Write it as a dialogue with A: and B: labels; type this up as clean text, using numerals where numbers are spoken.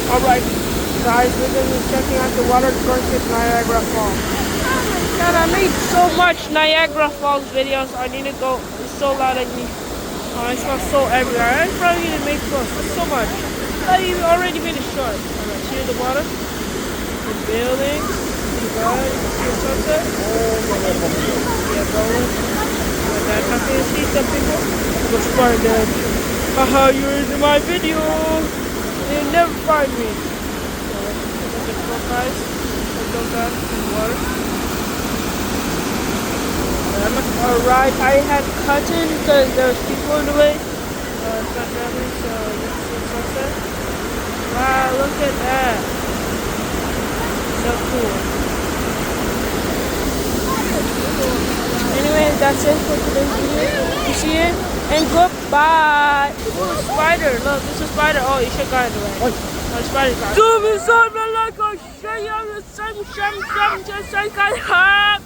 A: Alright, guys, we're going to be checking out the water course at Niagara Falls. God, I made so much Niagara Falls videos. I need to go. It's so loud at me. I smell so everywhere. I probably need to make close. It's so much. I already made it short. Alright, here's the water. The buildings. The guys. The sunset. Yeah, going. Like that. I can see some people. Go start that. Haha, you're in my video. You'll never find me. So let's go, guys. Let's go down to the water. Alright, I had cut in because there was people in the way. It's not raining, so let's see the sunset. Wow, look at that. So cool. Anyway, that's it for today's video. You see it? And goodbye. Oh, spider. Look, there's a spider. Oh, you should go in the way. Oh, spider got it. Zoom inside my like, I'll show you the sun, just like I have.